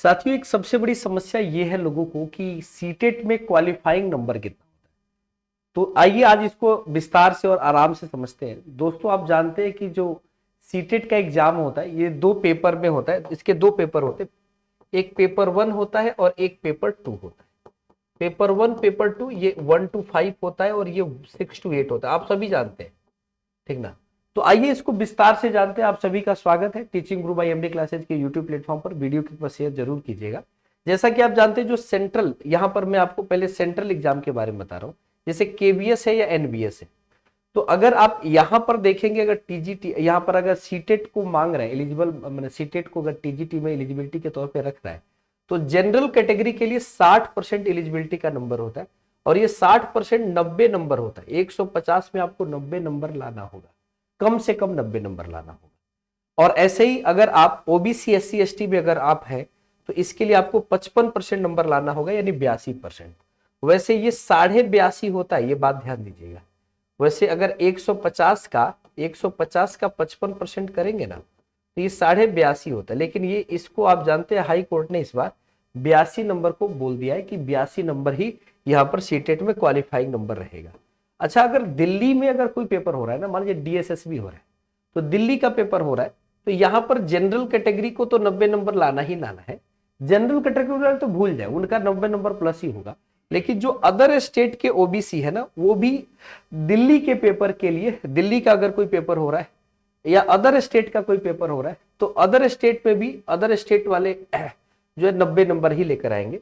साथियों एक सबसे बड़ी समस्या ये है लोगों को कि सीटेट में क्वालिफाइंग नंबर कितना होता है। तो आइए आज इसको विस्तार से और आराम से समझते हैं। दोस्तों आप जानते हैं कि जो सीटेट का एग्जाम होता है ये 2 पेपर में होता है। इसके 2 पेपर होते हैं, एक पेपर 1 होता है और एक पेपर 2 होता है। पेपर 1 पेपर 2 ये 1 to 5 होता है और ये 6 to 8 होता है, आप सभी जानते हैं, ठीक ना। तो आइए इसको विस्तार से जानते हैं। आप सभी का स्वागत है teaching Guru by MD classes के यूट्यूब प्लेटफॉर्म पर। वीडियो के ऊपर शेयर जरूर कीजिएगा। जैसा कि आप जानते हैं जो सेंट्रल, यहाँ पर मैं आपको पहले सेंट्रल एग्जाम के बारे में बता रहा हूँ, जैसे केवीएस है या एनबीएस है। तो अगर आप यहाँ पर देखेंगे, अगर टीजीटी यहाँ पर अगर सीटेट को मांग रहे हैं एलिजिबल, मैंने सीटेट को अगर टीजीटी में एलिजिबिलिटी के तौर पर रख रहा है तो जनरल कैटेगरी के लिए 60% एलिजिबिलिटी का नंबर होता है और ये 60% 90 नंबर होता है। 150 में आपको 90 नंबर लाना होगा, कम से कम 90 नंबर लाना होगा। और ऐसे ही अगर आप ओबीसी एससी एसटी में अगर आप हैं तो इसके लिए आपको 55% नंबर लाना होगा, यानी 82%। वैसे ये 82.5 होता है, ये बात ध्यान दीजिएगा। वैसे अगर 150 का 55% करेंगे ना तो ये 82.5 होता है, लेकिन ये इसको आप जानते हैं हाई कोर्ट ने इस बार 82 नंबर को बोल दिया है कि 82 नंबर ही यहाँ पर सीटेट में क्वालिफाइंग नंबर रहेगा। अच्छा, अगर दिल्ली में अगर कोई पेपर हो रहा है ना, मान लीजिए डीएसएसबी हो रहा है, तो दिल्ली का पेपर हो रहा है, तो यहाँ पर जनरल कैटेगरी को तो 90 नंबर लाना ही लाना है। जनरल कैटेगरी तो भूल जाए, उनका 90 नंबर प्लस ही होगा। लेकिन जो अदर स्टेट के ओबीसी है ना, वो भी दिल्ली के पेपर के लिए, दिल्ली का अगर कोई पेपर हो रहा है या अदर स्टेट का कोई पेपर हो रहा है तो अदर स्टेट में भी अदर स्टेट वाले जो है 90 नंबर ही लेकर आएंगे।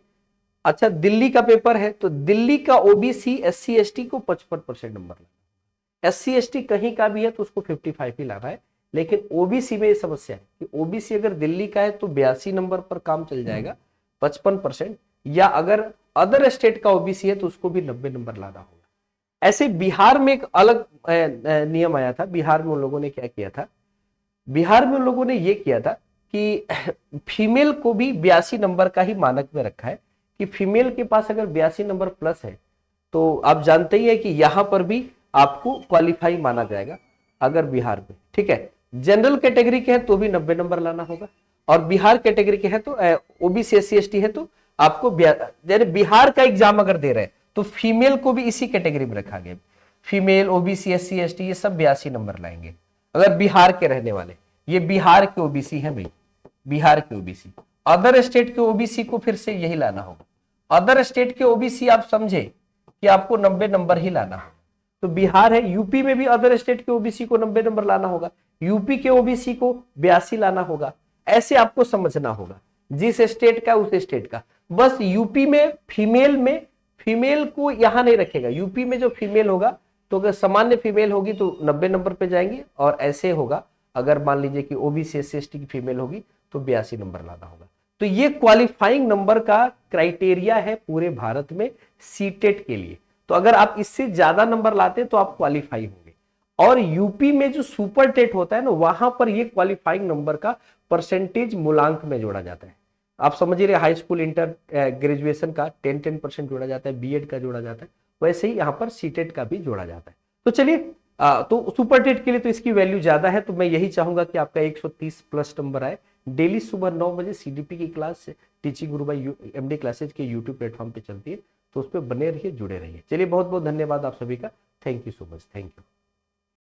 अच्छा, दिल्ली का पेपर है तो दिल्ली का ओबीसी एससी एसटी को 55% नंबर लाना। एससी एसटी कहीं का भी है तो उसको 55 ही लाना है। लेकिन ओबीसी में ये समस्या है कि ओबीसी अगर दिल्ली का है तो 82 नंबर पर काम चल जाएगा 55%, या अगर अदर स्टेट का ओबीसी है तो उसको भी 90 नंबर लाना होगा। ऐसे बिहार में एक अलग नियम आया था। बिहार में उन लोगों ने क्या किया था, बिहार में उन लोगों ने ये किया था कि फीमेल को भी 82 नंबर का ही मानक में रखा है कि फीमेल के पास अगर 82 नंबर प्लस है तो आप जानते ही है कि यहां पर भी आपको क्वालिफाई माना जाएगा अगर बिहार में, ठीक है। जनरल कैटेगरी के हैं तो भी 90 नंबर लाना होगा, और बिहार कैटेगरी के हैं तो ओबीसी एससी एसटी है तो आपको बिहार का एग्जाम अगर दे रहे हैं तो फीमेल को भी इसी कैटेगरी में रखा गया। फीमेल ओबीसी एससी एसटी ये सब 82 नंबर लाएंगे अगर बिहार के रहने वाले। ये बिहार के ओबीसी हैं भाई, बिहार के ओबीसी। अदर स्टेट के ओबीसी को फिर से यही लाना होगा। अदर स्टेट के ओबीसी आप समझे कि आपको 90 नंबर ही लाना होगा। तो बिहार है, यूपी में भी अदर स्टेट के ओबीसी को 90 नंबर लाना होगा, यूपी के ओबीसी को 82 लाना होगा। ऐसे आपको समझना होगा, जिस स्टेट का उस स्टेट का। बस यूपी में फीमेल को यहां नहीं रखेगा। यूपी में जो फीमेल होगा तो अगर सामान्य फीमेल होगी तो 90 नंबर पे जाएंगे, और ऐसे होगा अगर मान लीजिए कि ओबीसी एससी एसटी की फीमेल होगी तो 82 नंबर लाना होगा। तो ये क्वालिफाइंग नंबर का क्राइटेरिया है पूरे भारत में सीटेट के लिए। तो अगर आप इससे ज्यादा नंबर लाते हैं तो आप क्वालिफाई होंगे। और यूपी में जो सुपर टेट होता है ना, वहां पर ये क्वालिफाइंग नंबर का परसेंटेज मूलांक में जोड़ा जाता है। आप समझ रहे, हाई स्कूल इंटर ग्रेजुएशन का 10% जोड़ा जाता है, बीएड का जोड़ा जाता है, वैसे ही यहाँ पर सीटेट का भी जोड़ा जाता है। तो चलिए, तो सुपर टेट के लिए तो इसकी वैल्यू ज्यादा है, तो मैं यही चाहूंगा कि आपका 130 प्लस नंबर आए। डेली सुबह 9 बजे सीडीपी की class teaching Guru by MD classes के यूट्यूब प्लेटफॉर्म पे चलती है, तो उस पर बने रहिए, जुड़े रहिए। चलिए, बहुत बहुत धन्यवाद आप सभी का। Thank you so much, thank you.